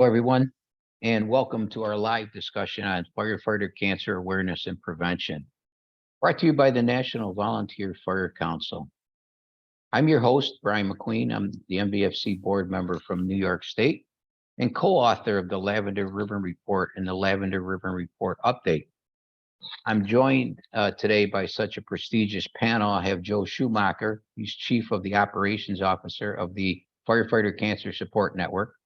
Hello, everyone, and welcome to our live discussion on firefighter cancer awareness and prevention, brought to you by the National Volunteer Fire Council. I'm your host, Brian McQueen. I'm the MVFC board member from New York State and co-author of the Lavender Ribbon Report and the Lavender Ribbon Report Update. I'm joined today by such a prestigious panel. I have Joe Schumacher. He's Chief of the Operations Officer of the Firefighter Cancer Support Network.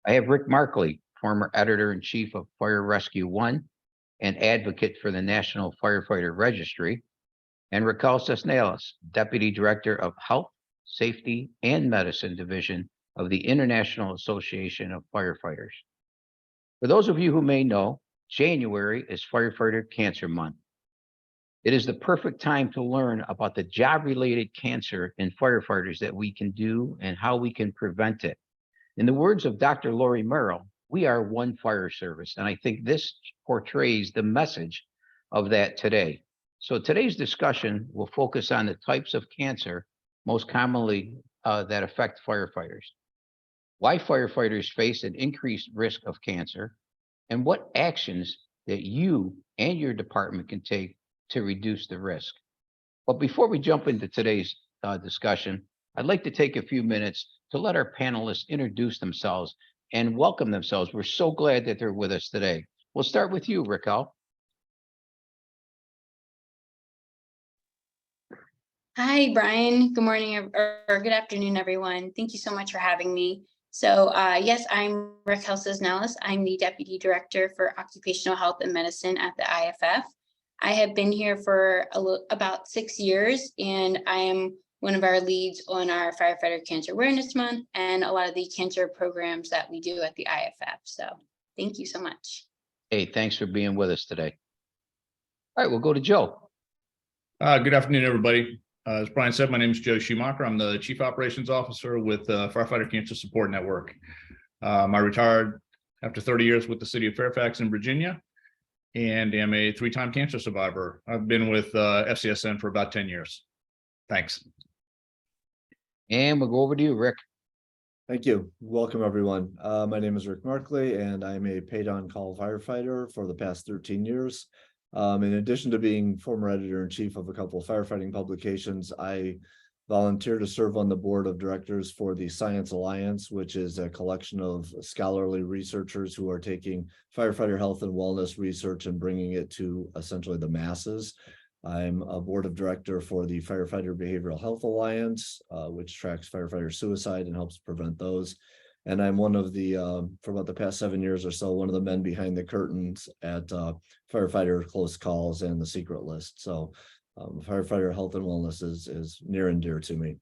I have Rick Markley, former editor-in-chief of Fire Rescue One and advocate for the National Firefighter Registry, and Raquel Cisneros, Deputy Director of Health, Safety, and Medicine Division of the International Association of Firefighters. For those of you who may know, January is Firefighter Cancer Month. It is the perfect time to learn about the job-related cancer in firefighters that we can do and how we can prevent it. In the words of Dr. Lori Merrill, we are one fire service, and I think this portrays the message of that today. So today's discussion will focus on the types of cancer most commonly that affect firefighters, why firefighters face an increased risk of cancer, and what actions that you and your department can take to reduce the risk. But before we jump into today's discussion, I'd like to take a few minutes to let our panelists introduce themselves and welcome themselves. We're so glad that they're with us today. We'll start with you, Raquel. Hi, Brian. Good morning or good afternoon, everyone. Thank you so much for having me. So yes, I'm Raquel Cisneros. I'm the Deputy Director for Occupational Health and Medicine at the IFF. I have been here for about 6 years, and I am one of our leads on our Firefighter Cancer Awareness Month and a lot of the cancer programs that we do at the IFF. So thank you so much. Hey, thanks for being with us today. All right, we'll go to Joe. Good afternoon, everybody. As Brian said, my name is Joe Schumacher. I'm the Chief Operations Officer with the Firefighter Cancer Support Network. I retired after 30 years with the city of Fairfax in Virginia and am a 3-time cancer survivor. I've been with FCSN for about 10 years. Thanks. And we'll go over to you, Rick. Thank you. Welcome, everyone. My name is Rick Markley, and I'm a paid-on-call firefighter for the past 13 years. In addition to being former editor-in-chief of a couple of firefighting publications, I volunteer to serve on the board of directors for the Science Alliance, which is a collection of scholarly researchers who are taking firefighter health and wellness research and bringing it to essentially the masses. I'm a board of director for the Firefighter Behavioral Health Alliance, which tracks firefighter suicide and helps prevent those. And I'm one of the, for about the past 7 years or so, one of the men behind the curtains at Firefighter Close Calls and the Secret List. So firefighter health and wellness is near and dear to me.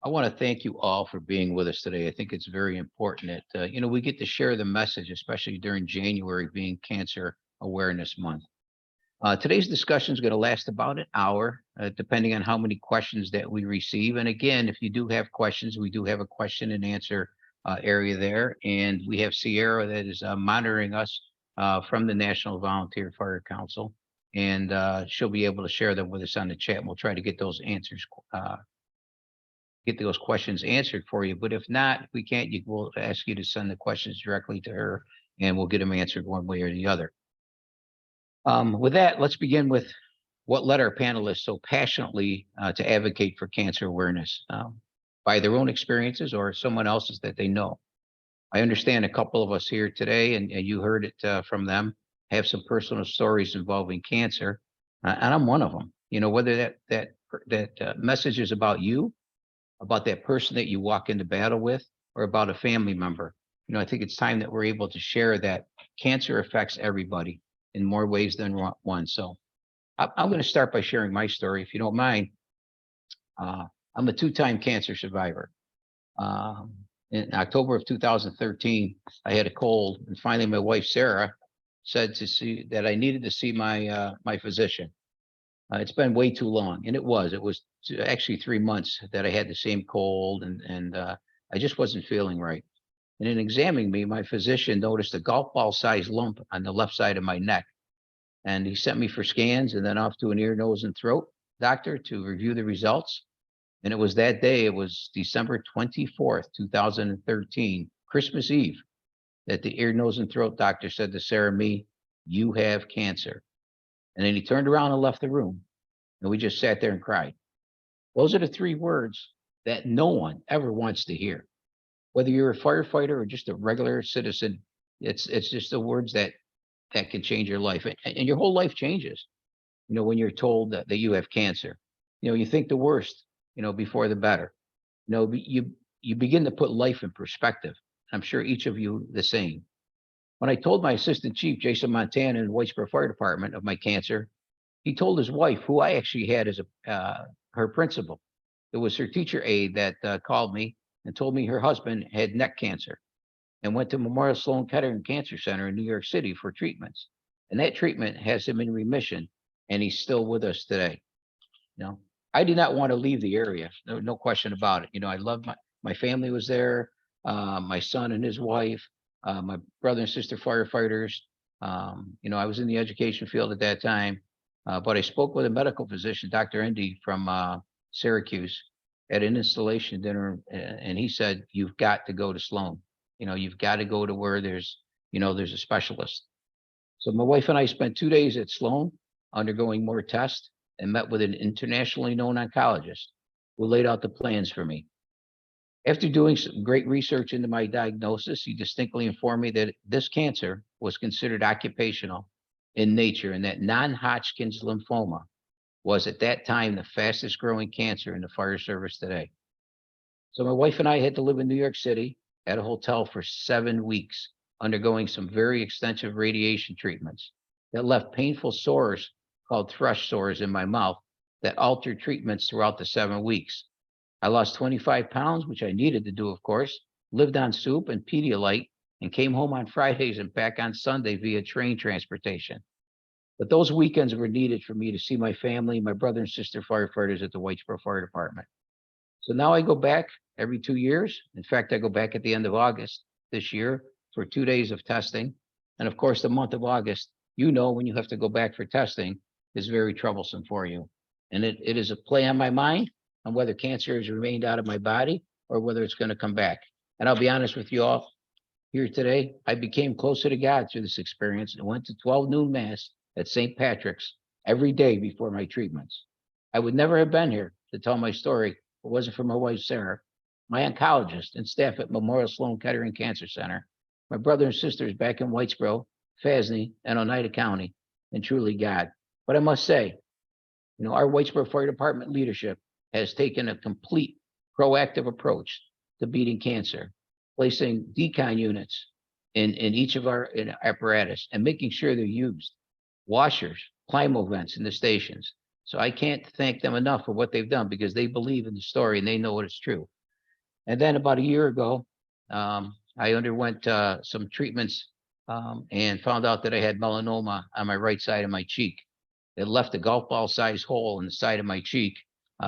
I want to thank you all for being with us today. I think it's very important that, we get to share the message, especially during January being Cancer Awareness Month. Today's discussion is going to last about an hour, depending on how many questions that we receive. And again, if you do have questions, we do have a question and answer area there. And we have Sierra that is monitoring us from the National Volunteer Fire Council. And she'll be able to share them with us on the chat. And we'll try to get those answers, get those questions answered for you. But if not, if we can't, we'll ask you to send the questions directly to her and we'll get them answered one way or the other. With that, let's begin with what led our panelists so passionately to advocate for cancer awareness by their own experiences or someone else's that they know. I understand a couple of us here today, and you heard it from them, have some personal stories involving cancer, and I'm one of them. Whether that message is about you, about that person that you walk into battle with, or about a family member. I think it's time that we're able to share that cancer affects everybody in more ways than one. So I'm going to start by sharing my story, if you don't mind. I'm a 2-time cancer survivor. In October of 2013, I had a cold, and finally my wife, Sarah, said that I needed to see my physician. It's been way too long, and it was actually 3 months that I had the same cold, and I just wasn't feeling right. And in examining me, my physician noticed a golf ball sized lump on the left side of my neck. And he sent me for scans and then off to an ear, nose, and throat doctor to review the results. And it was that day, it was December 24th, 2013, Christmas Eve, that the ear, nose, and throat doctor said to Sarah and me, "You have cancer." And then he turned around and left the room, and we just sat there and cried. Those are the three words that no one ever wants to hear. Whether you're a firefighter or just a regular citizen, it's just the words that can change your life, and your whole life changes. When you're told that you have cancer, you think the worst, before the better. You begin to put life in perspective. I'm sure each of you the same. When I told my assistant chief, Jason Montana, in Whitesboro Fire Department of my cancer, he told his wife, who I actually had as her principal. It was her teacher aide that called me and told me her husband had neck cancer and went to Memorial Sloan Kettering Cancer Center in New York City for treatments. And that treatment has him in remission, and he's still with us today. I did not want to leave the area. No question about it. I love my family was there, my son and his wife, my brother and sister firefighters. I was in the education field at that time, but I spoke with a medical physician, Dr. Indy from Syracuse, at an installation dinner, and he said, "You've got to go to Sloan. You've got to go to where there's a specialist." So my wife and I spent 2 days at Sloan undergoing more tests and met with an internationally known oncologist who laid out the plans for me. After doing some great research into my diagnosis, he distinctly informed me that this cancer was considered occupational in nature and that non-Hodgkin's lymphoma was at that time the fastest growing cancer in the fire service today. So my wife and I had to live in New York City at a hotel for 7 weeks, undergoing some very extensive radiation treatments that left painful sores called thrush sores in my mouth that altered treatments throughout the 7 weeks. I lost 25 pounds, which I needed to do, of course, lived on soup and Pedialyte, and came home on Fridays and back on Sunday via train transportation. But those weekends were needed for me to see my family, my brother and sister firefighters at the Whitesboro Fire Department. So now I go back every 2 years. In fact, I go back at the end of August this year for 2 days of testing. And of course, the month of August, when you have to go back for testing, is very troublesome for you. And it is a play on my mind on whether cancer has remained out of my body or whether it's going to come back. And I'll be honest with you all here today, I became closer to God through this experience and went to 12 noon mass at St. Patrick's every day before my treatments. I would never have been here to tell my story if it wasn't for my wife, Sarah, my oncologist and staff at Memorial Sloan Kettering Cancer Center, my brother and sisters back in Whitesboro, Fasney, and Oneida County, and truly God. But I must say, our Whitesboro Fire Department leadership has taken a complete proactive approach to beating cancer, placing decon units in each of our apparatus and making sure they're used, washers, Climo vents in the stations. So I can't thank them enough for what they've done because they believe in the story and they know it is true. And then about a year ago, I underwent some treatments and found out that I had melanoma on my right side of my cheek. It left a golf ball sized hole in the side of my cheek,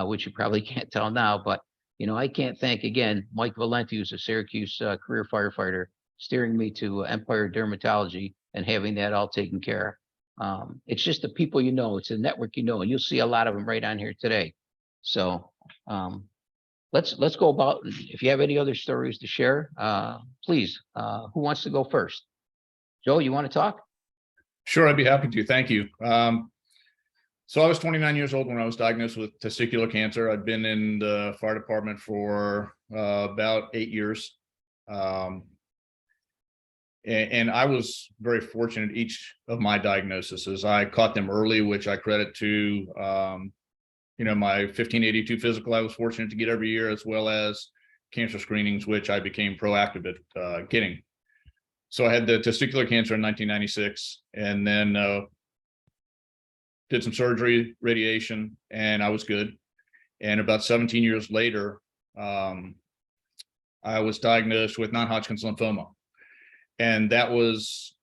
which you probably can't tell now, but I can't thank again Mike Valenti, who's a Syracuse career firefighter, steering me to Empire Dermatology and having that all taken care of. It's just the people it's a network and you'll see a lot of them right on here today. So let's go about. If you have any other stories to share, please. Who wants to go first? Joe, you want to talk? Sure, I'd be happy to. Thank you. So I was 29 years old when I was diagnosed with testicular cancer. I'd been in the fire department for about 8 years. And I was very fortunate each of my diagnoses. I caught them early, which I credit to, my 1582 physical I was fortunate to get every year, as well as cancer screenings, which I became proactive at getting. So I had the testicular cancer in 1996, and then did some surgery, radiation, and I was good. And about 17 years later, I was diagnosed with non-Hodgkin's lymphoma. And that was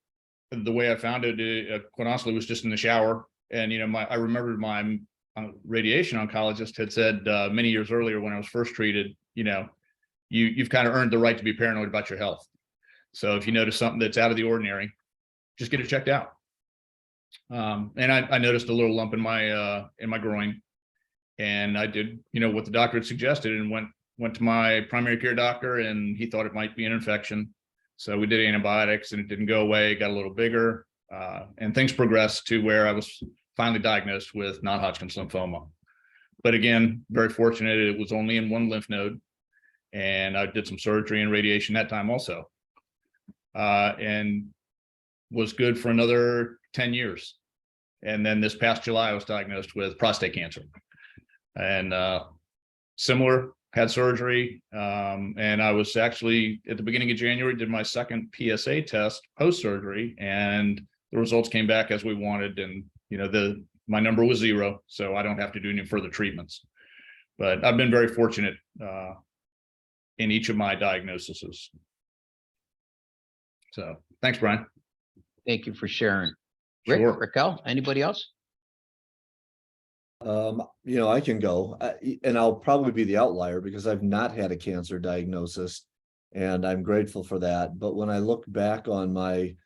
the way I found it. Quite honestly, was just in the shower. And, I remembered my radiation oncologist had said many years earlier when I was first treated, you've kind of earned the right to be paranoid about your health. So if you notice something that's out of the ordinary, just get it checked out. And I noticed a little lump in my groin, and I did, what the doctor had suggested, and went to my primary care doctor, and he thought it might be an infection. So we did antibiotics and it didn't go away, it got a little bigger, and things progressed to where I was finally diagnosed with non-Hodgkin's lymphoma. But again, very fortunate, it was only in one lymph node, and I did some surgery and radiation that time also, and was good for another 10 years. And then this past July, I was diagnosed with prostate cancer, and similar, had surgery, and I was actually at the beginning of January, did my second PSA test post-surgery, and the results came back as we wanted. And, you know, my number was 0, so I don't have to do any further treatments. But I've been very fortunate in each of my diagnoses. So thanks, Brian. Thank you for sharing. Rick, Sure. Raquel, anybody else? You know, I can go, and I'll probably be the outlier because I've not had a cancer diagnosis, and I'm grateful for that. But when I look back on my,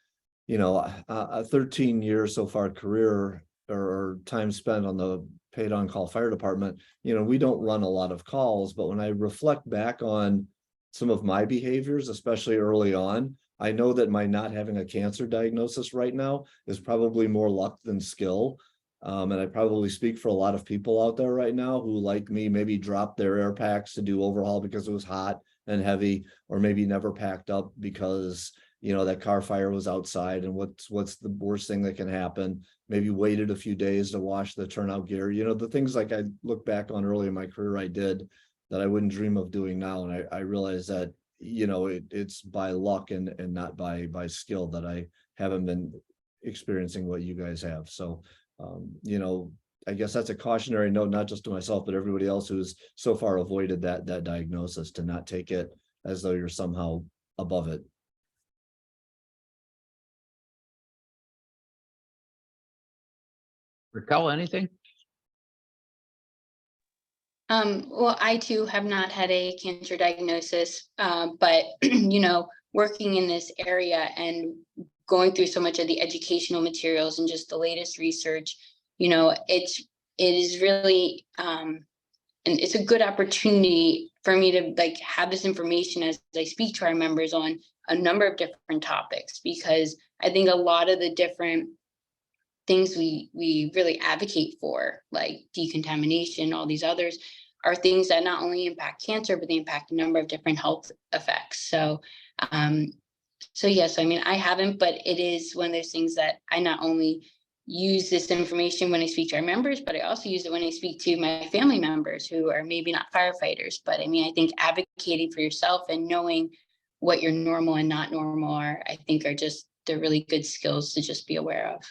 you know, a 13-year so far career or time spent on the paid on call fire department, you know, we don't run a lot of calls, but when I reflect back on some of my behaviors, especially early on, I know that my not having a cancer diagnosis right now is probably more luck than skill. And I probably speak for a lot of people out there right now who, like me, maybe dropped their air packs to do overhaul because it was hot and heavy, or maybe never packed up because, you know, that car fire was outside, and what's the worst thing that can happen? Maybe waited a few days to wash the turnout gear. You know, the things like I look back on early in my career I did that I wouldn't dream of doing now. And I realize that, you know, it's by luck and not by skill that I haven't been experiencing what you guys have. So you know, I guess that's a cautionary note, not just to myself, but everybody else who's so far avoided that diagnosis, to not take it as though you're somehow above it. Raquel, anything? Well, I too have not had a cancer diagnosis, but you know, working in this area and going through so much of the educational materials and just the latest research, you know, it is really and it's a good opportunity for me to like have this information as I speak to our members on a number of different topics, because I think a lot of the different things we really advocate for, like decontamination, all these others, are things that not only impact cancer, but they impact a number of different health effects. So so yes, I mean, I haven't, but it is one of those things that I not only use this information when I speak to our members, but I also use it when I speak to my family members who are maybe not firefighters. But I mean, I think advocating for yourself and knowing what your normal and not normal are, I think they're really good skills to just be aware of.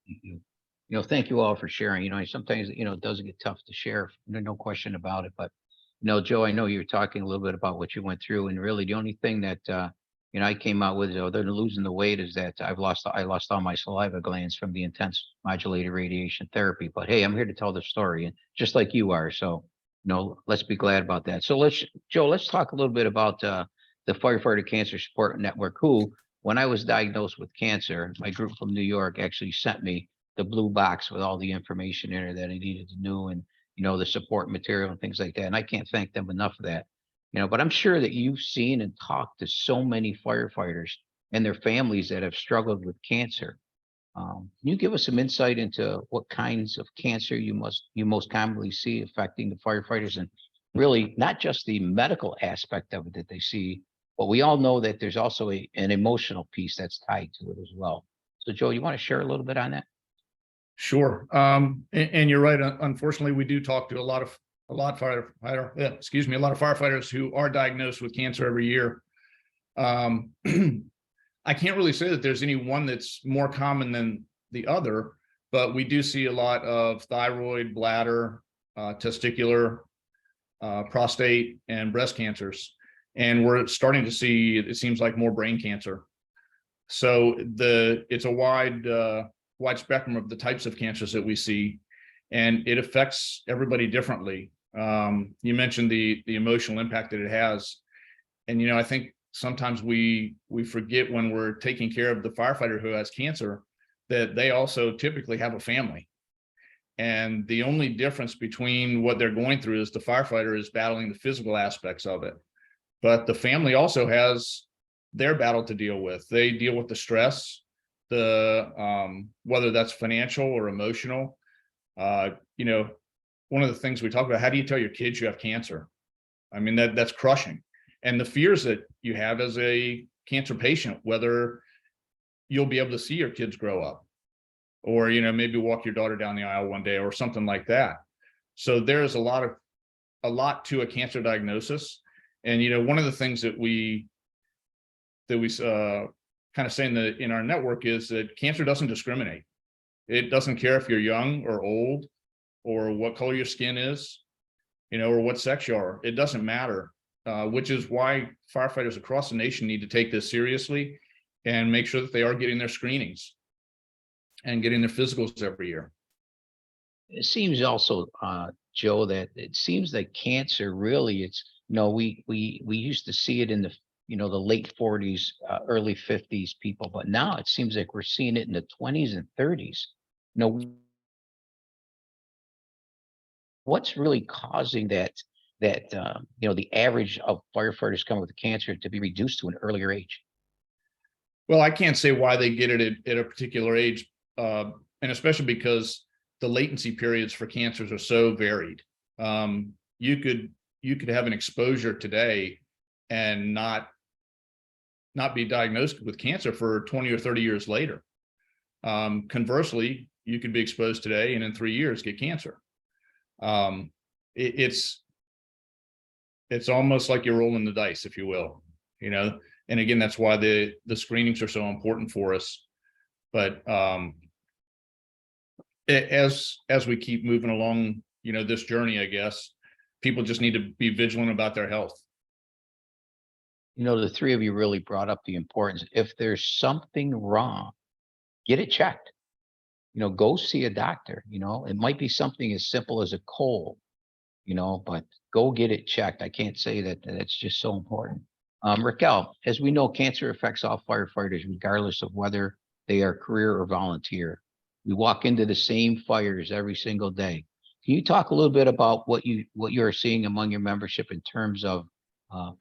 You know, thank you all for sharing. You know, sometimes, you know, it does get tough to share, no question about it. But, you know, Joe, I know you're talking a little bit about what you went through, and really the only thing that, you know, I came out with, other than losing the weight, is that I lost all my saliva glands from the intense modulated radiation therapy. But hey, I'm here to tell the story, and just like you are. So, you know, let's be glad about that. So Joe, let's talk a little bit about the Firefighter Cancer Support Network, who, when I was diagnosed with cancer, my group from New York actually sent me the blue box with all the information in it that I needed to know, and, you know, the support material and things like that. And I can't thank them enough for that. You know, but I'm sure that you've seen and talked to so many firefighters and their families that have struggled with cancer. Can you give us some insight into what kinds of cancer you most commonly see affecting the firefighters, and really not just the medical aspect of it that they see, but we all know that there's also an emotional piece that's tied to it as well. So Joe, you want to share a little bit on that? Sure. And you're right. Unfortunately, we do talk to a lot of firefighters who are diagnosed with cancer every year. I can't really say that there's any one that's more common than the other, but we do see a lot of thyroid, bladder, testicular, prostate, and breast cancers. And we're starting to see, it seems like, more brain cancer. So it's a wide spectrum of the types of cancers that we see, and it affects everybody differently. You mentioned the emotional impact that it has. And, you know, I think sometimes we forget, when we're taking care of the firefighter who has cancer, that they also typically have a family. And the only difference between what they're going through is the firefighter is battling the physical aspects of it. But the family also has their battle to deal with. They deal with the stress, whether that's financial or emotional. You know, one of the things we talk about, how do you tell your kids you have cancer? I mean, that's crushing. And the fears that you have as a cancer patient, whether you'll be able to see your kids grow up, or, you know, maybe walk your daughter down the aisle one day or something like that. So there's a lot to a cancer diagnosis. And, you know, one of the things that we kind of say in our network is that cancer doesn't discriminate. It doesn't care if you're young or old, or what color your skin is, you know, or what sex you are. It doesn't matter, which is why firefighters across the nation need to take this seriously and make sure that they are getting their screenings and getting their physicals every year. It seems also, Joe, that it seems that cancer really, it's, you know, we used to see it in the, you know, the late 40s, early 50s people, but now it seems like we're seeing it in the 20s and 30s. You know, what's really causing that, you know, the average of firefighters coming with cancer to be reduced to an earlier age? Well, I can't say why they get it at a particular age, and especially because the latency periods for cancers are so varied. You could have an exposure today and not be diagnosed with cancer for 20 or 30 years later. Conversely, you could be exposed today and in 3 years get cancer. It's almost like you're rolling the dice, if you will, you know. And again, that's why the screenings are so important for us. But as we keep moving along, you know, this journey, I guess people just need to be vigilant about their health. You know, the three of you really brought up the importance. If there's something wrong, get it checked. You know, go see a doctor. You know, it might be something as simple as a cold, you know, but go get it checked. I can't say that that's just so important. Raquel, as we know, cancer affects all firefighters, regardless of whether they are career or volunteer. We walk into the same fires every single day. Can you talk a little bit about what you are seeing among your membership in terms of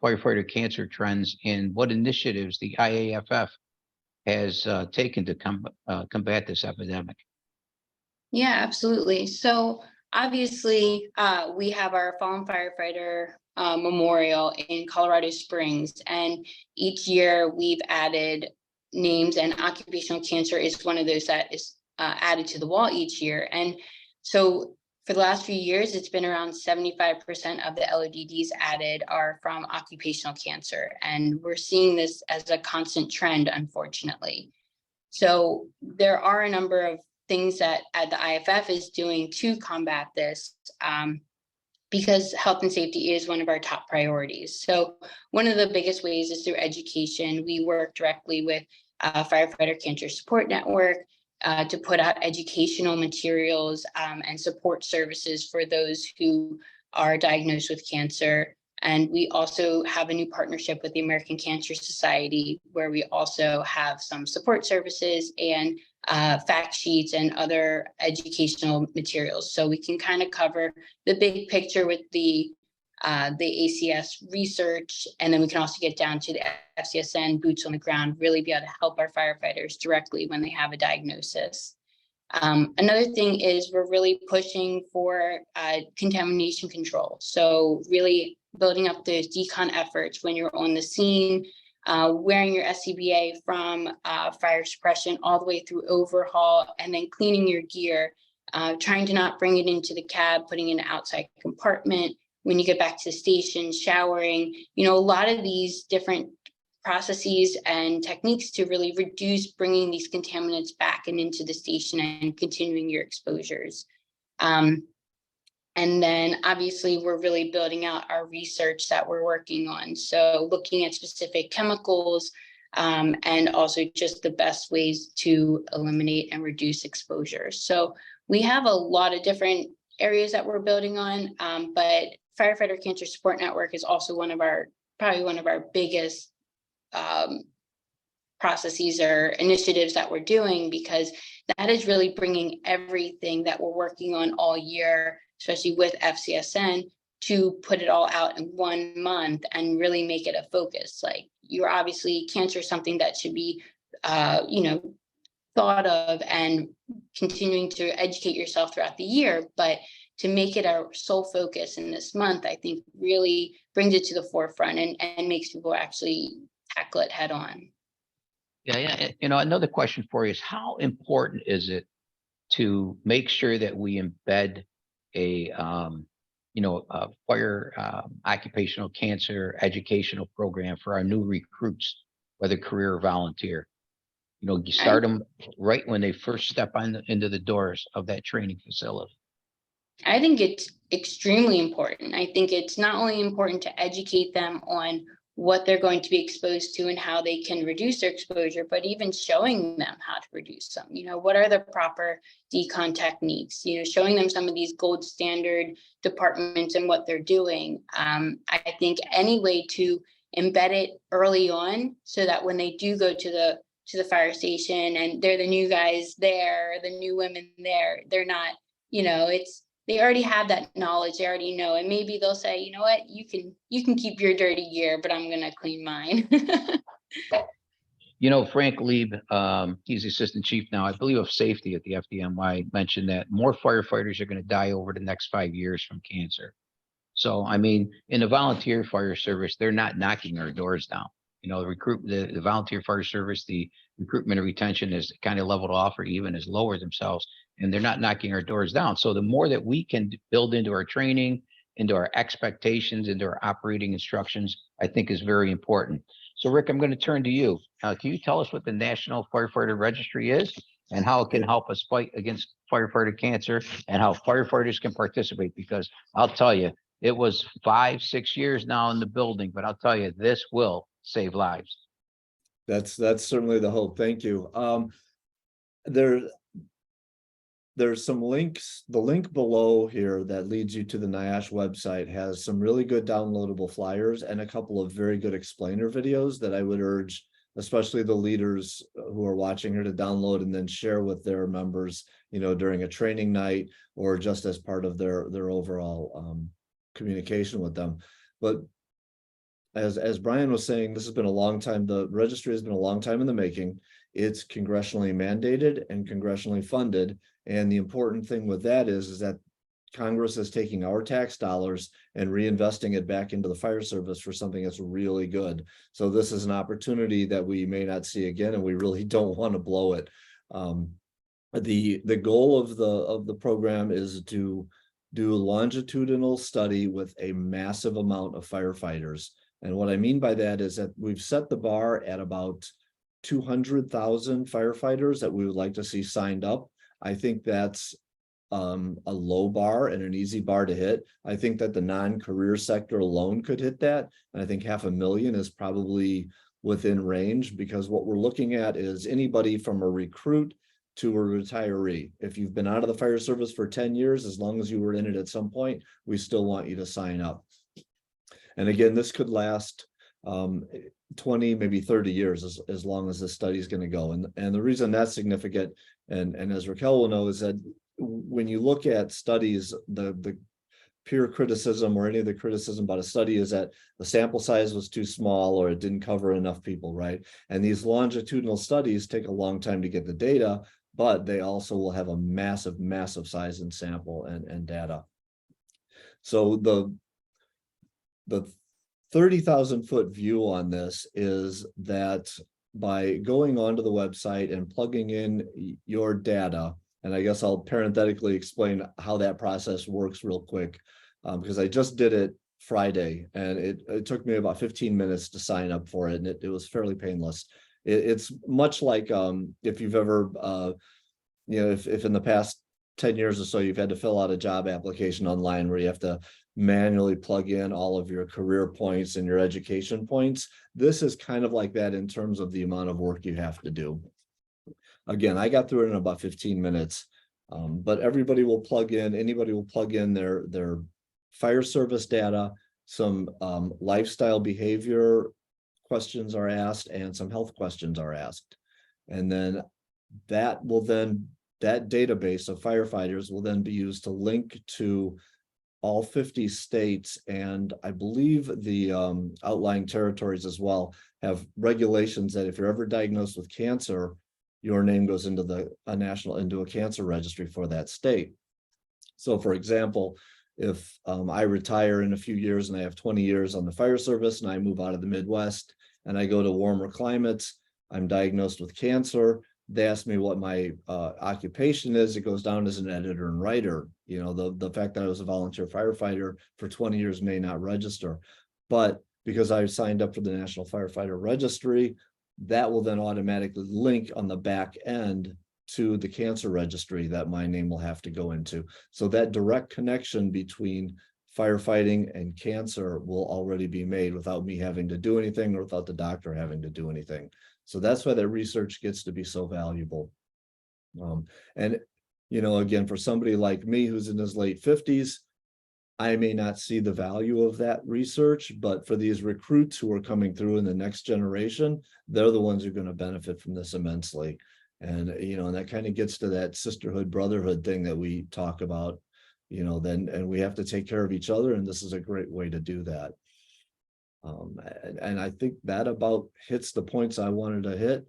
firefighter cancer trends, and what initiatives the IAFF has taken to combat this epidemic? Yeah, absolutely. So obviously, we have our fallen firefighter memorial in Colorado Springs, and each year we've added names, and occupational cancer is one of those that is added to the wall each year. And so for the last few years, it's been around 75% of the LODDs added are from occupational cancer. And we're seeing this as a constant trend, unfortunately. So there are a number of things that the IFF is doing to combat this, because health and safety is one of our top priorities. So one of the biggest ways is through education. We work directly with Firefighter Cancer Support Network to put out educational materials and support services for those who are diagnosed with cancer. And we also have a new partnership with the American Cancer Society, where we also have some support services and fact sheets and other educational materials. So we can kind of cover the big picture with the ACS research, and then we can also get down to the FCSN boots on the ground, really be able to help our firefighters directly when they have a diagnosis. Another thing is we're really pushing for contamination control. So really building up those decon efforts when you're on the scene, wearing your SCBA from fire suppression all the way through overhaul, and then cleaning your gear, trying to not bring it into the cab, putting it in an outside compartment. When you get back to the station, showering, you know, a lot of these different processes and techniques to really reduce bringing these contaminants back and into the station and continuing your exposures. And then obviously we're really building out our research that we're working on. So looking at specific chemicals and also just the best ways to eliminate and reduce exposure. So we have a lot of different areas that we're building on, but Firefighter Cancer Support Network is also probably one of our biggest processes or initiatives that we're doing, because that is really bringing everything that we're working on all year, especially with FCSN, to put it all out in 1 month and really make it a focus. Like, you're obviously, cancer is something that should be, thought of and continuing to educate yourself throughout the year. But to make it our sole focus in this month, I think really brings it to the forefront and makes people actually tackle it head on. Yeah. Another question for you is, how important is it to make sure that we embed a, a fire occupational cancer educational program for our new recruits, whether career or volunteer? You start them right when they first step into the doors of that training facility. I think it's extremely important. I think it's not only important to educate them on what they're going to be exposed to and how they can reduce their exposure, but even showing them how to reduce them. What are the proper decon techniques? Showing them some of these gold standard departments and what they're doing. I think any way to embed it early on, so that when they do go to the fire station and they're the new guys there, the new women there, they're not, they already have that knowledge. They already know, and maybe they'll say, you know what, you can keep your dirty gear, but I'm gonna clean mine. Frank Lieb, he's the assistant chief now, I believe, of safety at the FDNY, mentioned that more firefighters are going to die over the next 5 years from cancer. So, I mean, in the volunteer fire service, they're not knocking our doors down. The volunteer fire service, the recruitment and retention is kind of leveled off or even has lowered themselves, and they're not knocking our doors down. So the more that we can build into our training, into our expectations, into our operating instructions, I think is very important. So Rick, I'm going to turn to you. Can you tell us what the National Firefighter Registry is and how it can help us fight against firefighter cancer and how firefighters can participate? Because I'll tell you, it was 5-6 years now in the building, but I'll tell you, this will save lives. That's certainly the hope. Thank you. There's some links. The link below here that leads you to the NIOSH website has some really good downloadable flyers and a couple of very good explainer videos that I would urge, especially the leaders who are watching here, to download and then share with their members, during a training night or just as part of their overall communication with them. But as Brian was saying, this has been a long time. The registry has been a long time in the making. It's congressionally mandated and congressionally funded. And the important thing with that is that Congress is taking our tax dollars and reinvesting it back into the fire service for something that's really good. So this is an opportunity that we may not see again, and we really don't want to blow it. The goal of the program is to do a longitudinal study with a massive amount of firefighters. And what I mean by that is that we've set the bar at about 200,000 firefighters that we would like to see signed up. I think that's a low bar and an easy bar to hit. I think that the non-career sector alone could hit that. And I think 500,000 is probably within range, because what we're looking at is anybody from a recruit to a retiree. If you've been out of the fire service for 10 years, as long as you were in it at some point, we still want you to sign up. And again, this could last 20, maybe 30 years, as long as this study is going to go. And the reason that's significant, and as Raquel will know, is that when you look at studies, the peer criticism or any of the criticism about a study is that the sample size was too small or it didn't cover enough people, right? And these longitudinal studies take a long time to get the data, but they also will have a massive, massive size in sample and data. So the 30,000 foot view on this is that by going onto the website and plugging in your data, and I guess I'll parenthetically explain how that process works real quick, because I just did it Friday and it took me about 15 minutes to sign up for it, and it was fairly painless. It's much like if you've ever, if in the past 10 years or so, you've had to fill out a job application online where you have to manually plug in all of your career points and your education points. This is kind of like that in terms of the amount of work you have to do. Again, I got through it in about 15 minutes, but everybody will plug in, anybody will plug in their fire service data, some lifestyle behavior questions are asked, and some health questions are asked. And then that database of firefighters will then be used to link to all 50 states, and I believe the outlying territories as well, have regulations that if you're ever diagnosed with cancer, your name goes into into a cancer registry for that state. So for example, if I retire in a few years and I have 20 years on the fire service and I move out of the Midwest and I go to warmer climates, I'm diagnosed with cancer. They ask me what my occupation is. It goes down as an editor and writer. You know, the fact that I was a volunteer firefighter for 20 years may not register, but because I signed up for the National Firefighter Registry, that will then automatically link on the back end to the cancer registry that my name will have to go into. So that direct connection between firefighting and cancer will already be made without me having to do anything or without the doctor having to do anything. So that's why that research gets to be so valuable. And, you know, again, for somebody like me who's in his late 50s, I may not see the value of that research, but for these recruits who are coming through in the next generation, they're the ones who are going to benefit from this immensely. And, you know, and that kind of gets to that sisterhood, brotherhood thing that we talk about, you know, and we have to take care of each other. And this is a great way to do that. And I think that about hits the points I wanted to hit.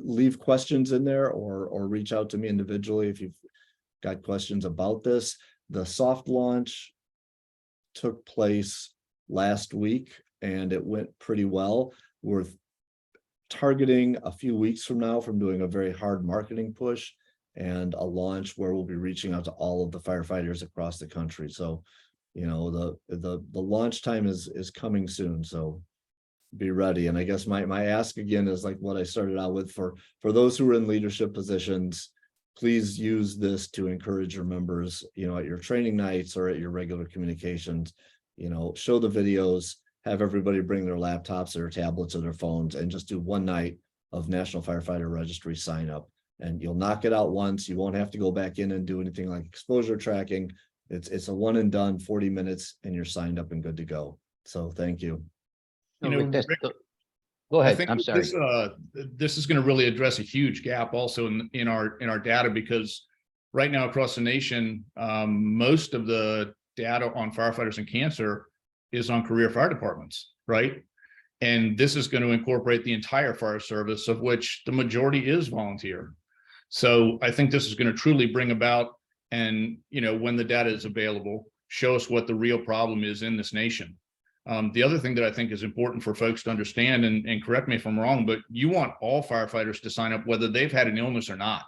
Leave questions in there or reach out to me individually if you've got questions about this. The soft launch took place last week and it went pretty well. We're targeting a few weeks from now from doing a very hard marketing push and a launch where we'll be reaching out to all of the firefighters across the country. So, you know, the launch time is coming soon. So be ready. And I guess my ask again is like what I started out with for those who are in leadership positions, please use this to encourage your members, you know, at your training nights or at your regular communications, you know, show the videos, have everybody bring their laptops or tablets or their phones and just do one night of National Firefighter Registry sign up. And you'll knock it out once. You won't have to go back in and do anything like exposure tracking. It's a one and done 40 minutes and you're signed up and good to go. So thank you. You know, Rick, go I ahead. think I'm sorry. this is going to really address a huge gap also in our data, because right now across the nation, most of the data on firefighters and cancer is on career fire departments, right? And this is going to incorporate the entire fire service, of which the majority is volunteer. So I think this is going to truly bring about, and, you know, when the data is available, show us what the real problem is in this nation. The other thing that I think is important for folks to understand, and correct me if I'm wrong, but you want all firefighters to sign up whether they've had an illness or not,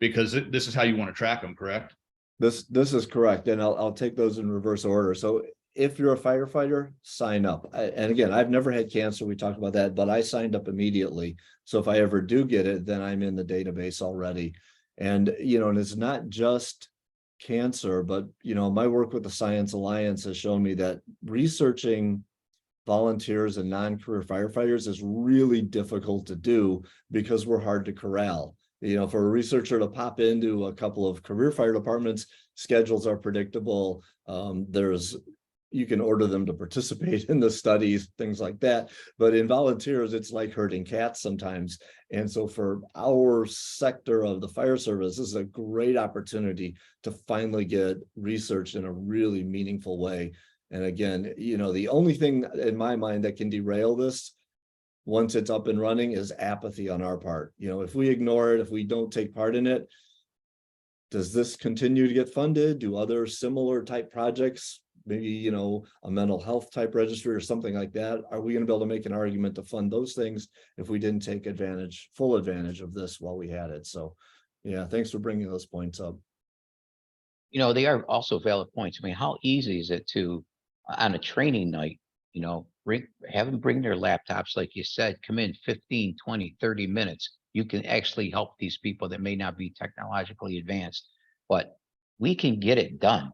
because this is how you want to track them, correct? This is correct. And I'll take those in reverse order. So if you're a firefighter, sign up. And again, I've never had cancer. We talked about that, but I signed up immediately. So if I ever do get it, then I'm in the database already. And, you know, and it's not just cancer, but, you know, my work with the Science Alliance has shown me that researching volunteers and non-career firefighters is really difficult to do because we're hard to corral. You know, for a researcher to pop into a couple of career fire departments, schedules are predictable. You can order them to participate in the studies, things like that. But in volunteers, it's like herding cats sometimes. And so for our sector of the fire service, this is a great opportunity to finally get research in a really meaningful way. And again, you know, the only thing in my mind that can derail this once it's up and running is apathy on our part. You know, if we ignore it, if we don't take part in it, does this continue to get funded? Do other similar type projects, maybe, you know, a mental health type registry or something like that, are we going to be able to make an argument to fund those things if we didn't take full advantage of this while we had it? So yeah, thanks for bringing those points up. You know, they are also valid points. I mean, how easy is it to, on a training night, you know, have them bring their laptops, like you said, come in 15, 20, 30 minutes. You can actually help these people that may not be technologically advanced, but we can get it done.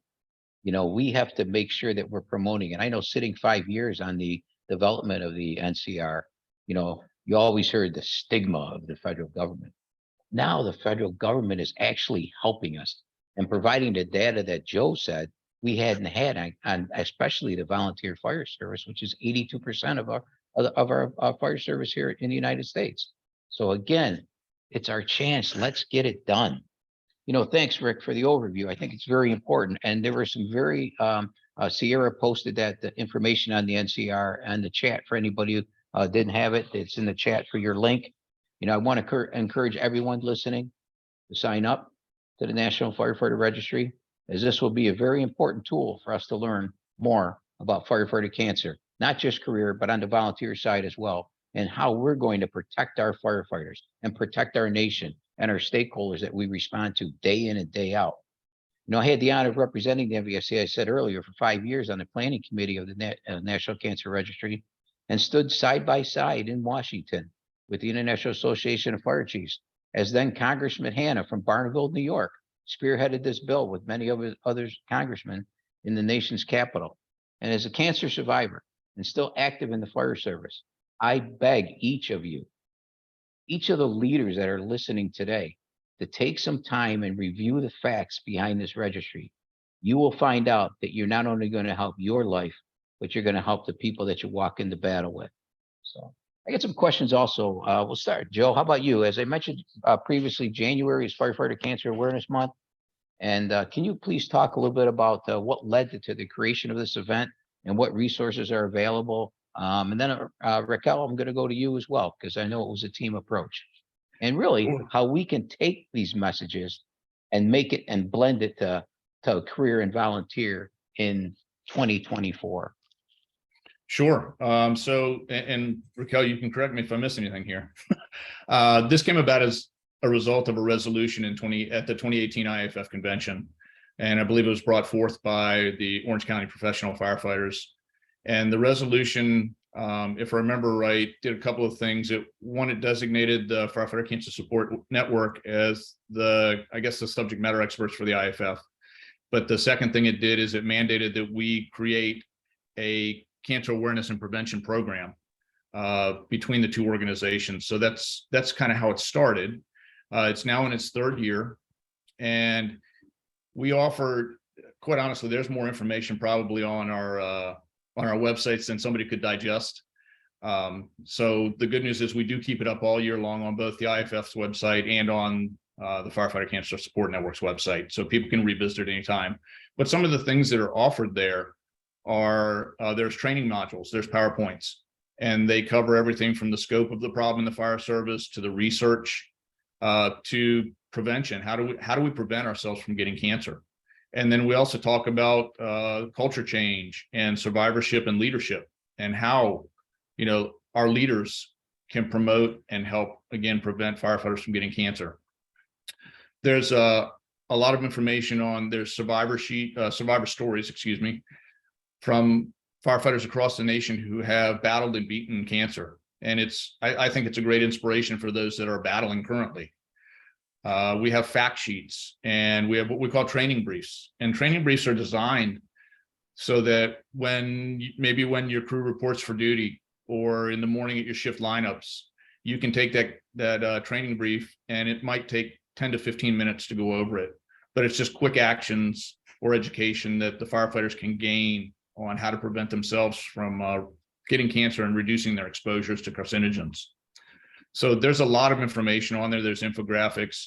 You know, we have to make sure that we're promoting it. I know sitting 5 years on the development of the NCR, you know, you always heard the stigma of the federal government. Now the federal government is actually helping us and providing the data that Joe said we hadn't had on especially the volunteer fire service, which is 82% of our fire service here in the United States. So again, it's our chance. Let's get it done. Thanks, Rick, for the overview. I think it's very important. And there were some Sierra posted that the information on the NCR and the chat for anybody who didn't have it. It's in the chat for your link. I want to encourage everyone listening to sign up to the National Firefighter Registry, as this will be a very important tool for us to learn more about firefighter cancer, not just career, but on the volunteer side as well, and how we're going to protect our firefighters and protect our nation and our stakeholders that we respond to day in and day out. I had the honor of representing the NVSC, I said earlier, for 5 years on the planning committee of the National Cancer Registry, and stood side by side in Washington with the International Association of Fire Chiefs, as then Congressman Hanna from Barneville, New York, spearheaded this bill with many of his other congressmen in the nation's capital. And as a cancer survivor and still active in the fire service, I beg each of you, each of the leaders that are listening today, to take some time and review the facts behind this registry. You will find out that you're not only going to help your life, but you're going to help the people that you walk into battle with. So I got some questions also. We'll start. Joe, how about you? As I mentioned previously, January is Firefighter Cancer Awareness Month. And can you please talk a little bit about what led to the creation of this event and what resources are available? And then Raquel, I'm going to go to you as well, because I know it was a team approach. And really how we can take these messages and make it and blend it to career and volunteer in 2024. Sure. And Raquel, you can correct me if I miss anything here. This came about as a result of a resolution at the 2018 IAFF convention. And I believe it was brought forth by the Orange County Professional Firefighters. And the resolution, if I remember right, did a couple of things. It designated the Firefighter Cancer Support Network as the subject matter experts for the IAFF. But the second thing it did is it mandated that we create a cancer awareness and prevention program between the two organizations. So that's kind of how it started. It's now in its third year, and we offer, quite honestly, there's more information probably on our websites than somebody could digest. So the good news is we do keep it up all year long on both the IAFF's website and on the Firefighter Cancer Support Network's website, so people can revisit it anytime. But some of the things that are offered there are there's training modules, there's PowerPoints, and they cover everything from the scope of the problem in the fire service to the research to prevention. How do we prevent ourselves from getting cancer? And then we also talk about culture change and survivorship and leadership, and how our leaders can promote and help, again, prevent firefighters from getting cancer. There's a lot of information on there's survivor stories, from firefighters across the nation who have battled and beaten cancer. And I think it's a great inspiration for those that are battling currently. We have fact sheets, and we have what we call training briefs. And training briefs are designed so that when your crew reports for duty or in the morning at your shift lineups, you can take that training brief, and it might take 10 to 15 minutes to go over it. But it's just quick actions or education that the firefighters can gain on how to prevent themselves from getting cancer and reducing their exposures to carcinogens. So there's a lot of information on there. There's infographics,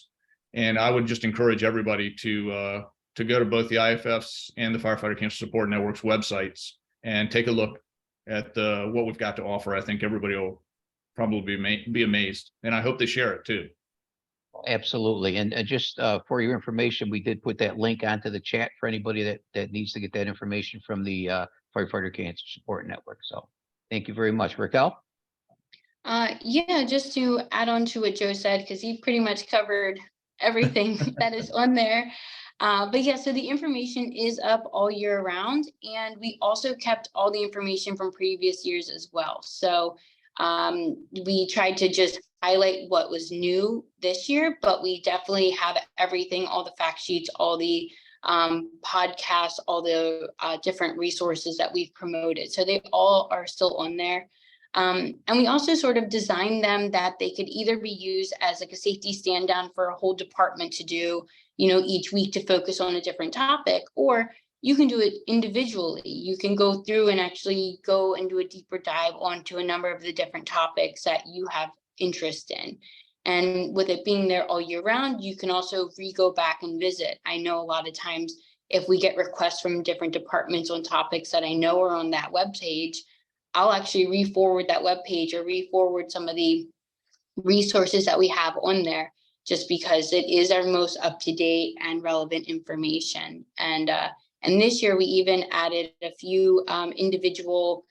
and I would just encourage everybody to go to both the IAFF's and the Firefighter Cancer Support Network's websites and take a look at what we've got to offer. I think everybody will probably be amazed, and I hope they share it too. Absolutely. And just for your information, we did put that link onto the chat for anybody that needs to get that information from the Firefighter Cancer Support Network. So thank you very much. Raquel? Yeah, just to add on to what Joe said, because he pretty much covered everything that is on there. But yeah, so the information is up all year round, and we also kept all the information from previous years as well. So we tried to just highlight what was new this year, but we definitely have everything, all the fact sheets, all the podcasts, all the different resources that we've promoted. So they all are still on there. And we also sort of designed them that they could either be used as like a safety stand down for a whole department to do, each week to focus on a different topic, or you can do it individually. You can go through and actually go and do a deeper dive onto a number of the different topics that you have interest in. And with it being there all year round, you can also go back and visit. I know a lot of times if we get requests from different departments on topics that I know are on that web page, I'll actually re-forward that web page or re-forward some of the resources that we have on there, just because it is our most up-to-date and relevant information. And this year we even added a few individual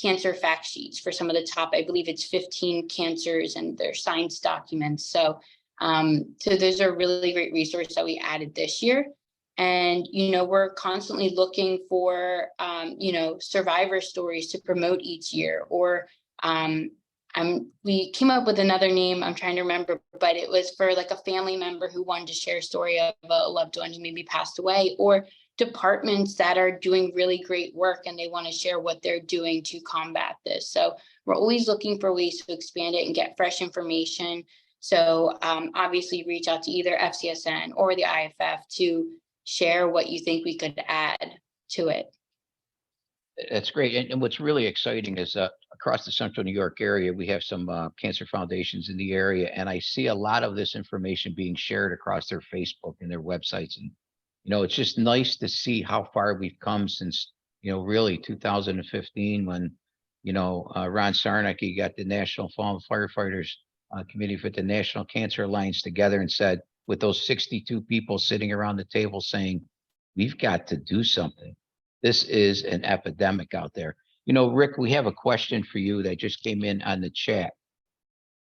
cancer fact sheets for some of the top, I believe it's 15 cancers and their science documents. So those are really great resources that we added this year. And, we're constantly looking for, survivor stories to promote each year, or we came up with another name, I'm trying to remember, but it was for like a family member who wanted to share a story of a loved one who maybe passed away, or departments that are doing really great work and they want to share what they're doing to combat this. So we're always looking for ways to expand it and get fresh information. So obviously reach out to either FCSN or the IFF to share what you think we could add to it. That's great. And what's really exciting is across the central New York area, we have some cancer foundations in the area. And I see a lot of this information being shared across their Facebook and their websites. And, it's just nice to see how far we've come since, really 2015 when, Ron Sarnacki got the National Fallen Firefighters Committee for the National Cancer Alliance together and said, with those 62 people sitting around the table saying, we've got to do something. This is an epidemic out there. Rick, we have a question for you that just came in on the chat.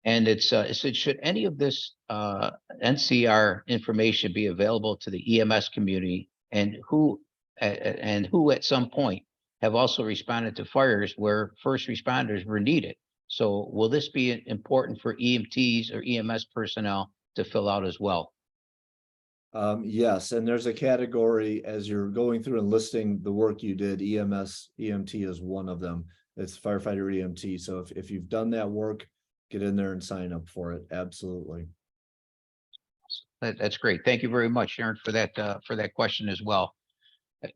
And it said, should any of this NCR information be available to the EMS community, and who at some point have also responded to fires where first responders were needed? So will this be important for EMTs or EMS personnel to fill out as well? Yes, and there's a category as you're going through and listing the work you did. EMS, EMT is one of them. It's firefighter EMT. So if you've done that work, get in there and sign up for it. Absolutely. That's great. Thank you very much, Sharon, for that question as well.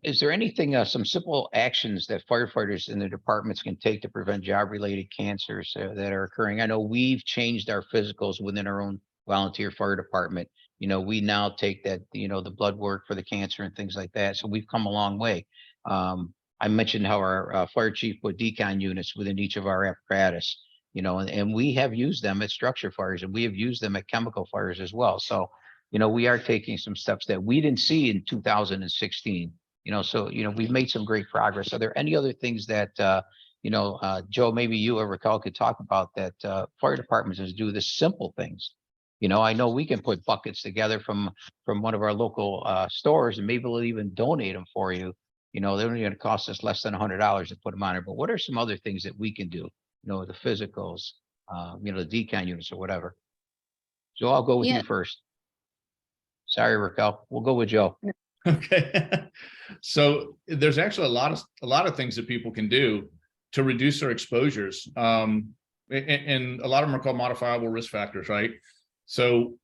Is there anything, some simple actions that firefighters in the departments can take to prevent job-related cancers that are occurring? I know we've changed our physicals within our own volunteer fire department. We now take that, the blood work for the cancer and things like that. So we've come a long way. I mentioned how our fire chief put decon units within each of our apparatus, and we have used them at structure fires, and we have used them at chemical fires as well. So, we are taking some steps that we didn't see in 2016. So, we've made some great progress. Are there any other things that, Joe, maybe you or Raquel could talk about that fire departments just do the simple things? I know we can put buckets together from one of our local stores, and maybe we'll even donate them for you. They're only going to cost us less than $100 to put them on there. But what are some other things that we can do? The physicals, the decon units or whatever. Joe, I'll go with you first. Sorry, Raquel. We'll go with Joe. Okay. So there's actually a lot of things that people can do to reduce their exposures. And a lot of them are called modifiable risk factors, right? So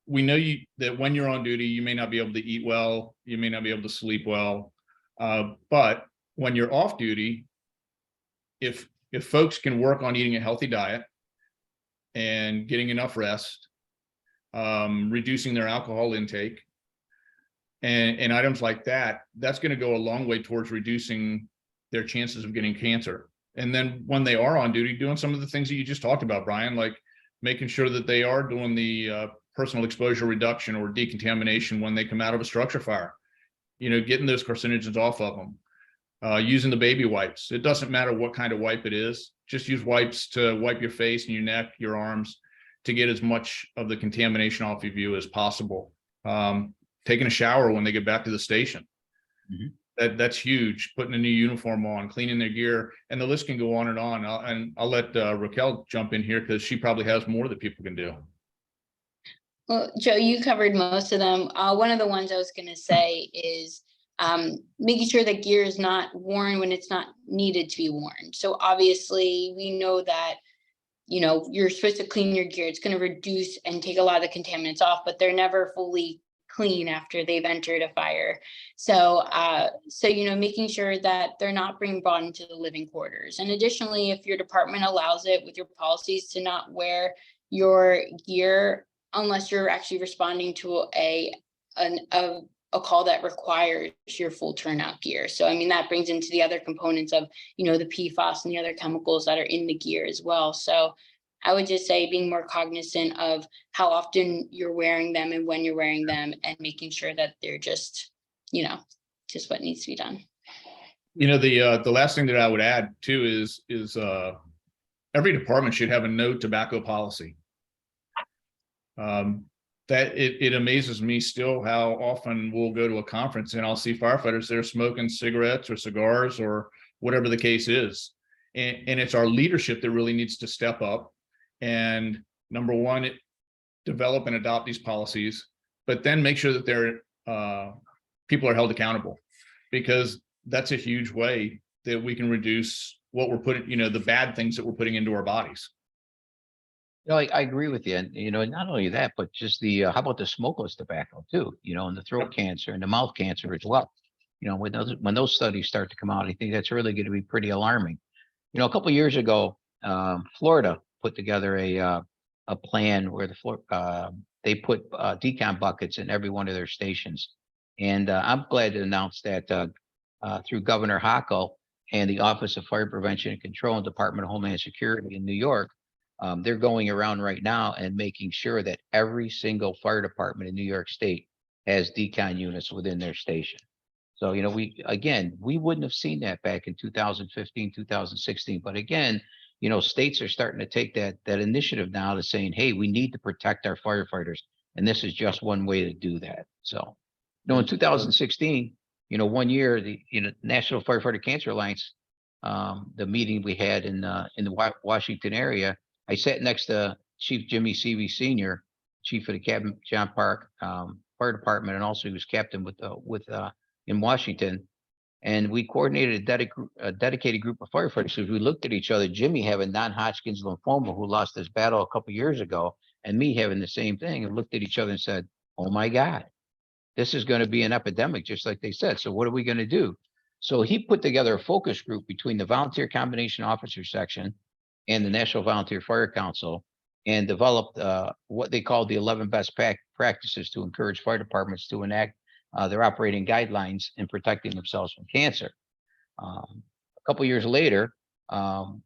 we know that when you're on duty, you may not be able to eat well, you may not be able to sleep well. But when you're off duty, if folks can work on eating a healthy diet and getting enough rest, reducing their alcohol intake, and items like that, that's going to go a long way towards reducing their chances of getting cancer. And then when they are on duty, doing some of the things that you just talked about, Brian, like making sure that they are doing the personal exposure reduction or decontamination when they come out of a structure fire, getting those carcinogens off of them, using the baby wipes. It doesn't matter what kind of wipe it is, just use wipes to wipe your face and your neck, your arms, to get as much of the contamination off of you as possible. Taking a shower when they get back to the station. Mm-hmm. That's huge. Putting a new uniform on, cleaning their gear, and the list can go on and on. I'll let Raquel jump in here because she probably has more that people can do. Well, Joe, you covered most of them. One of the ones I was going to say is making sure that gear is not worn when it's not needed to be worn. So obviously we know that, you're supposed to clean your gear. It's going to reduce and take a lot of the contaminants off, but they're never fully clean after they've entered a fire. So, making sure that they're not being brought into the living quarters. And additionally, if your department allows it with your policies to not wear your gear unless you're actually responding to a call that requires your full turnout gear. So, I mean, that brings into the other components of, the PFAS and the other chemicals that are in the gear as well. So I would just say being more cognizant of how often you're wearing them and when you're wearing them, and making sure that they're just what needs to be done. The last thing that I would add too is every department should have a no tobacco policy. That it amazes me still how often we'll go to a conference and I'll see firefighters there smoking cigarettes or cigars or whatever the case is. And it's our leadership that really needs to step up and, number one, develop and adopt these policies, but then make sure that people are held accountable, because that's a huge way that we can reduce what we're putting, the bad things that we're putting into our bodies. I agree with you. And, not only that, but just how about the smokeless tobacco too, and the throat cancer and the mouth cancer as well. When those studies start to come out, I think that's really going to be pretty alarming. A couple of years ago, Florida put together a plan where they put decon buckets in every one of their stations. And I'm glad to announce that through Governor Hochul and the Office of Fire Prevention and Control and Department of Homeland Security in New York, they're going around right now and making sure that every single fire department in New York State has decon units within their station. So, we wouldn't have seen that back in 2015, 2016. But again, states are starting to take that initiative now to saying, hey, we need to protect our firefighters. And this is just one way to do that. So, in 2016, 1 year, the National Firefighter Cancer Alliance, the meeting we had in the Washington area, I sat next to Chief Jimmy Seavey Sr., Chief of the Captain John Park Fire Department, and also he was captain in Washington. And we coordinated a dedicated group of firefighters. So we looked at each other, Jimmy having non-Hodgkin's lymphoma, who lost his battle a couple of years ago, and me having the same thing, and looked at each other and said, oh my God, this is going to be an epidemic, just like they said. So what are we going to do? So he put together a focus group between the Volunteer Combination Officer Section and the National Volunteer Fire Council, and developed what they called the 11 best practices to encourage fire departments to enact their operating guidelines in protecting themselves from cancer. A couple of years later,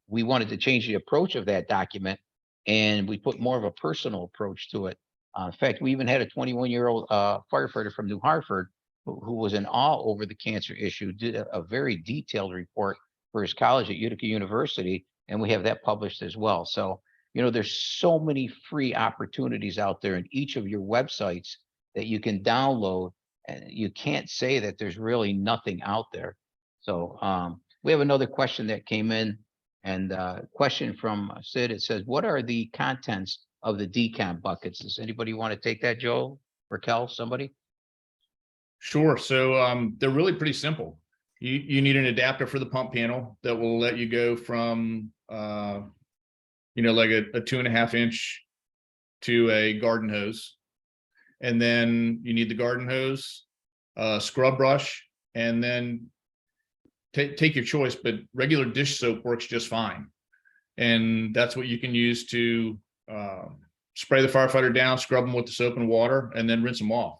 we wanted to change the approach of that document, and we put more of a personal approach to it. In fact, we even had a 21-year-old firefighter from New Hartford who was in awe over the cancer issue, did a very detailed report for his college at Utica University, and we have that published as well. So, there's so many free opportunities out there in each of your websites that you can download, and you can't say that there's really nothing out there. So we have another question that came in, and question from Sid. It says, what are the contents of the decon buckets? Does anybody want to take that, Joe, Raquel, somebody? Sure. So they're really pretty simple. You need an adapter for the pump panel that will let you go from like a 2.5 inch to a garden hose. And then you need the garden hose, scrub brush, and then take your choice, but regular dish soap works just fine. And that's what you can use to spray the firefighter down, scrub them with the soap and water, and then rinse them off.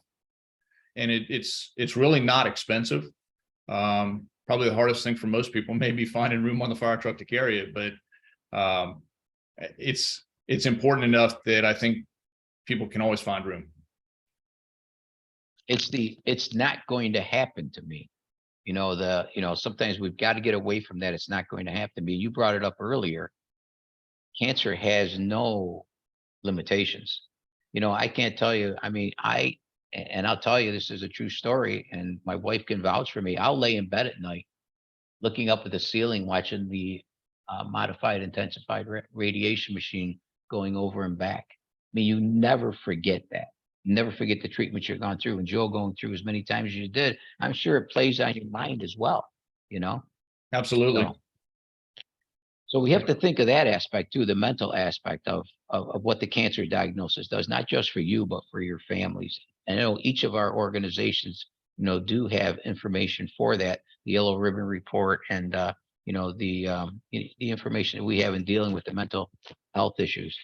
And it's really not expensive. Probably the hardest thing for most people may be finding room on the fire truck to carry it, but it's important enough that I think people can always find room. It's not going to happen to me. Sometimes we've got to get away from that. It's not going to happen to me. You brought it up earlier. Cancer has no limitations. I can't tell you. I mean, I'll tell you, this is a true story, and my wife can vouch for me. I'll lay in bed at night, looking up at the ceiling, watching the modified intensified radiation machine going over and back. I mean, you never forget that. You never forget the treatment you've gone through, and Joe going through as many times as you did. I'm sure it plays on your mind as well. Absolutely. So we have to think of that aspect too, the mental aspect of what the cancer diagnosis does, not just for you, but for your families. I know each of our organizations, do have information for that, the Yellow Ribbon Report, and the information that we have in dealing with the mental health issues.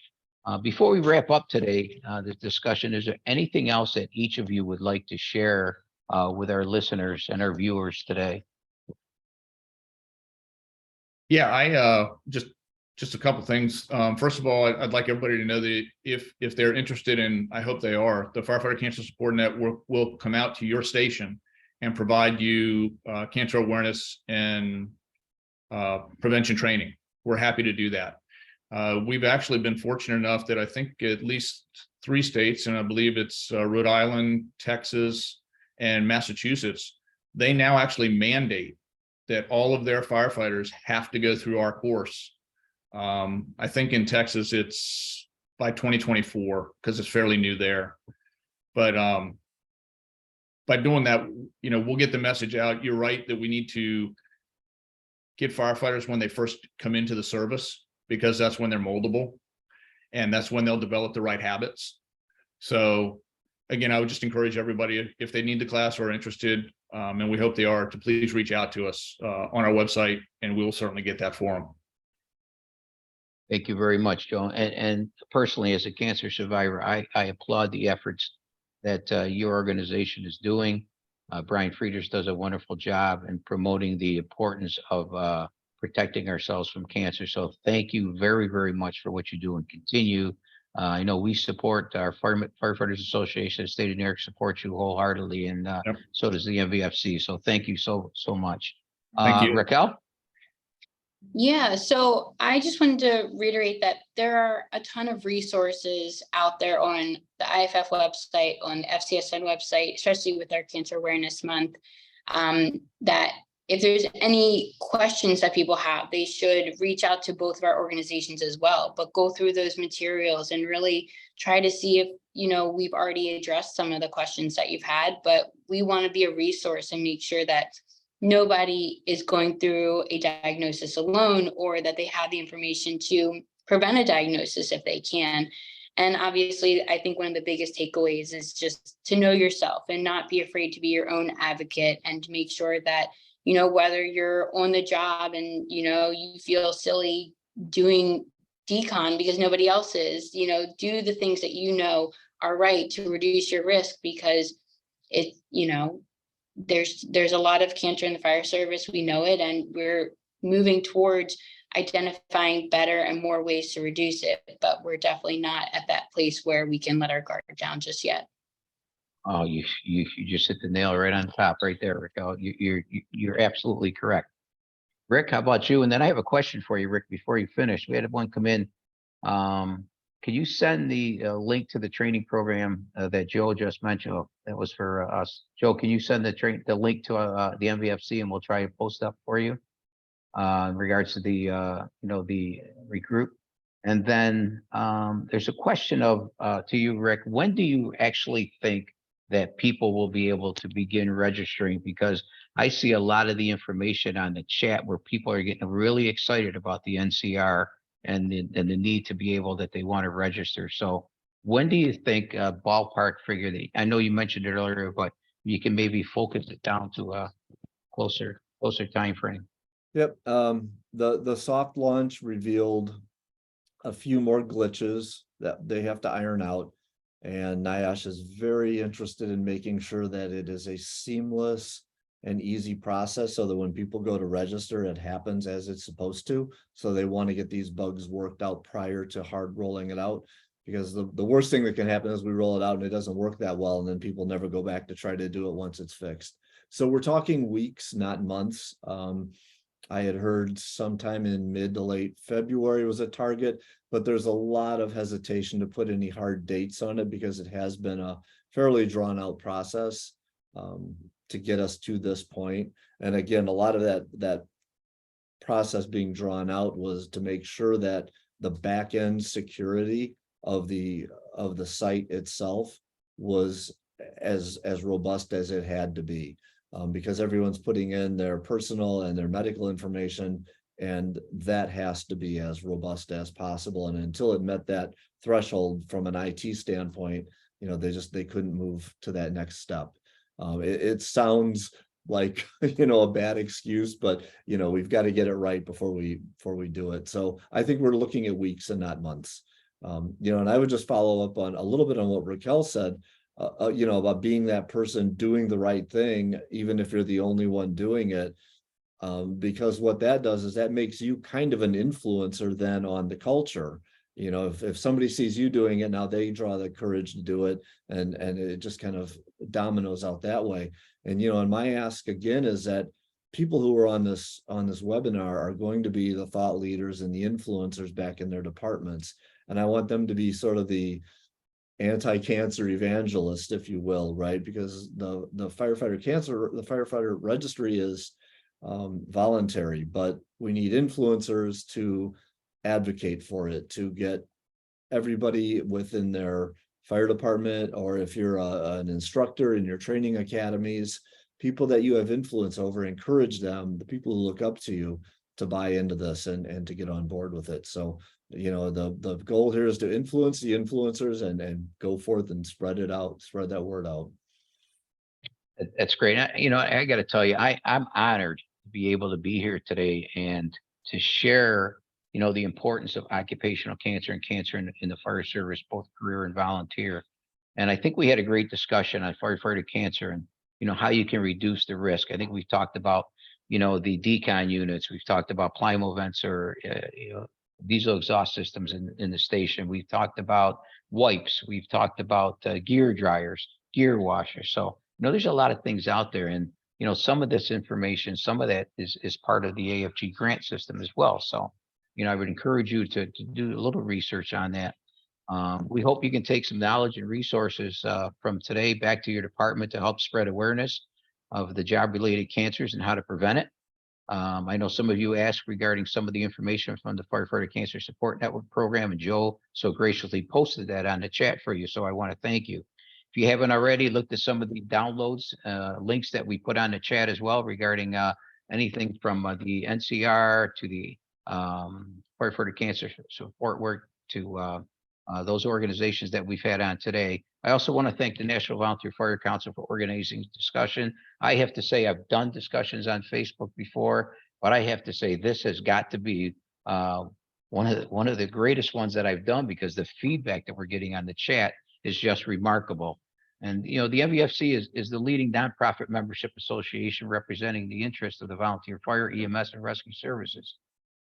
Before we wrap up today, this discussion, is there anything else that each of you would like to share with our listeners and our viewers today? Yeah, I just a couple things. First of all, I'd like everybody to know that if they're interested in, I hope they are, the Firefighter Cancer Support Network will come out to your station and provide you cancer awareness and prevention training. We're happy to do that. We've actually been fortunate enough that I think at least 3 states, and I believe it's Rhode Island, Texas, and Massachusetts, they now actually mandate that all of their firefighters have to go through our course. I think in Texas, it's by 2024, because it's fairly new there. But by doing that, we'll get the message out. You're right that we need to get firefighters when they first come into the service, because that's when they're moldable and that's when they'll develop the right habits. So again, I would just encourage everybody, if they need the class or are interested, and we hope they are, to please reach out to us on our website, and we will certainly get that for them. Thank you very much, Joe. And personally, as a cancer survivor, I applaud the efforts that your organization is doing. Brian Frieders does a wonderful job in promoting the importance of protecting ourselves from cancer. So thank you very, very much for what you do, and continue. I know we support our Firefighters Association. The state of New York supports you wholeheartedly, and Yep. so does the MVFC. So thank you so much. Thank you. Raquel? Yeah, so I just wanted to reiterate that there are a ton of resources out there on the IFF website, on the FCSN website, especially with our Cancer Awareness Month, that if there's any questions that people have, they should reach out to both of our organizations as well, but go through those materials and really try to see if, we've already addressed some of the questions that you've had, but we want to be a resource and make sure that nobody is going through a diagnosis alone, or that they have the information to prevent a diagnosis if they can. And obviously, I think one of the biggest takeaways is just to know yourself and not be afraid to be your own advocate, and to make sure that, whether you're on the job and, you feel silly doing decon because nobody else is, do the things that are right to reduce your risk, because there's a lot of cancer in the fire service. We know it, and we're moving towards identifying better and more ways to reduce it, but we're definitely not at that place where we can let our guard down just yet. Oh, you just hit the nail right on top right there, Raquel. You're absolutely correct. Rick, how about you? And then I have a question for you, Rick, before you finish. We had one come in. Can you send the link to the training program that Joe just mentioned? Oh, that was for us. Joe, can you send the link to the MVFC, and we'll try to post up for you in regards to the recruit. And then there's a question to you, Rick. When do you actually think that people will be able to begin registering? Because I see a lot of the information on the chat where people are getting really excited about the NCR and the need to be able that they want to register. So when do you think ballpark figure that, I know you mentioned it earlier, but you can maybe focus it down to a closer time frame? Yep. The soft launch revealed a few more glitches that they have to iron out. And NIOSH is very interested in making sure that it is a seamless and easy process, so that when people go to register, it happens as it's supposed to. So they want to get these bugs worked out prior to hard rolling it out, because the worst thing that can happen is we roll it out and it doesn't work that well, and then people never go back to try to do it once it's fixed. So we're talking weeks, not months. I had heard sometime in mid to late February was a target, but there's a lot of hesitation to put any hard dates on it, because it has been a fairly drawn out process to get us to this point. And again, a lot of that process being drawn out was to make sure that the back end security of the site itself was as robust as it had to be, because everyone's putting in their personal and their medical information, and that has to be as robust as possible. And until it met that threshold from an IT standpoint, they couldn't move to that next step. It sounds like a bad excuse, but we've got to get it right before we do it. So I think we're looking at weeks and not months. And I would just follow up on a little bit on what Raquel said, about being that person doing the right thing, even if you're the only one doing it. Because what that does is that makes you kind of an influencer then on the culture. If somebody sees you doing it, now they draw the courage to do it, and it just kind of dominoes out that way. And my ask again is that people who are on this webinar are going to be the thought leaders and the influencers back in their departments. And I want them to be sort of the anti-cancer evangelist, if you will, right? Because the firefighter registry is voluntary, but we need influencers to advocate for it, to get everybody within their fire department, or if you're an instructor in your training academies, people that you have influence over, encourage them, the people who look up to you, to buy into this and to get on board with it. So the goal here is to influence the influencers and go forth and spread that word out. That's great. I got to tell you, I'm honored to be able to be here today and to share, the importance of occupational cancer and cancer in the fire service, both career and volunteer. And I think we had a great discussion on firefighter cancer and, how you can reduce the risk. I think we've talked about, the decon units. We've talked about Plimo vents or, diesel exhaust systems in the station. We've talked about wipes. We've talked about gear dryers, gear washers. So, there's a lot of things out there, and some of this information, some of that is part of the AFG grant system as well. So, I would encourage you to do a little research on that. We hope you can take some knowledge and resources from today back to your department to help spread awareness of the job-related cancers and how to prevent it. I know some of you asked regarding some of the information from the Firefighter Cancer Support Network program, and Joe so graciously posted that on the chat for you. So I want to thank you. If you haven't already looked at some of the downloads, links that we put on the chat as well regarding anything from the NCR to the Firefighter Cancer Support work to those organizations that we've had on today. I also want to thank the National Volunteer Fire Council for organizing discussion. I have to say I've done discussions on Facebook before, but I have to say this has got to be one of the greatest ones that I've done, because the feedback that we're getting on the chat is just remarkable. And the NVFC is the leading nonprofit membership association representing the interests of the volunteer fire, EMS, and rescue services.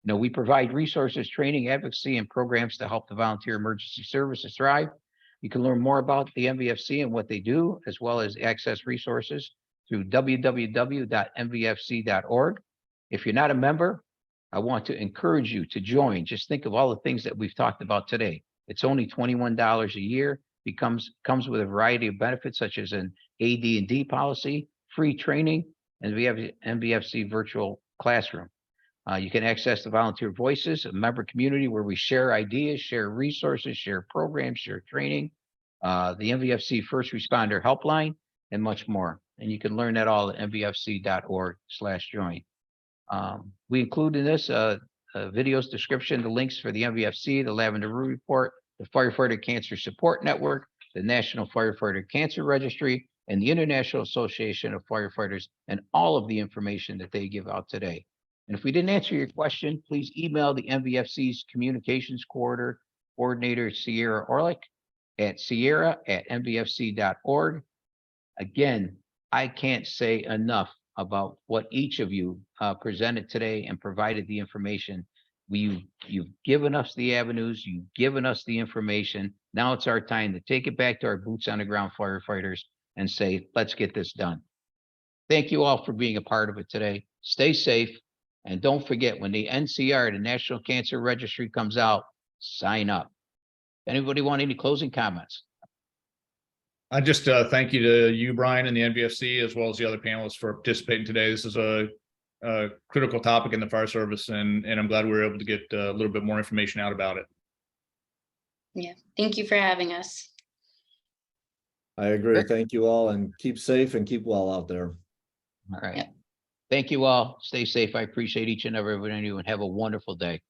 We provide resources, training, advocacy, and programs to help the volunteer emergency services thrive. You can learn more about the NVFC and what they do, as well as access resources through www.nvfc.org. If you're not a member, I want to encourage you to join. Just think of all the things that we've talked about today. It's only $21 a year. It comes with a variety of benefits, such as an AD&D policy, free training, and we have NVFC virtual classroom. You can access the Volunteer Voices, a member community where we share ideas, share resources, share programs, share training, the NVFC First Responder Helpline, and much more. And you can learn that all at nvfc.org/join. We include in this video's description the links for the NVFC, the Lavender Rue Report, the Firefighter Cancer Support Network, the National Firefighter Cancer Registry, and the International Association of Firefighters, and all of the information that they give out today. And if we didn't answer your question, please email the NVFC's communications coordinator, Sierra Orlick, at sierra@nvfc.org. Again, I can't say enough about what each of you presented today and provided the information. You've given us the avenues, you've given us the information. Now it's our time to take it back to our boots on the ground firefighters and say, let's get this done. Thank you all for being a part of it today. Stay safe. And don't forget, when the NCR, the National Cancer Registry, comes out, sign up. Anybody want any closing comments? I just thank you to you, Brian, and the NVFC, as well as the other panelists for participating today. This is a critical topic in the fire service, and I'm glad we were able to get a little bit more information out about it. Yeah, thank you for having us. I agree. Thank you all, and keep safe and keep well out there. All right. Yep. Thank you all. Stay safe. I appreciate each and every one of you, and have a wonderful day.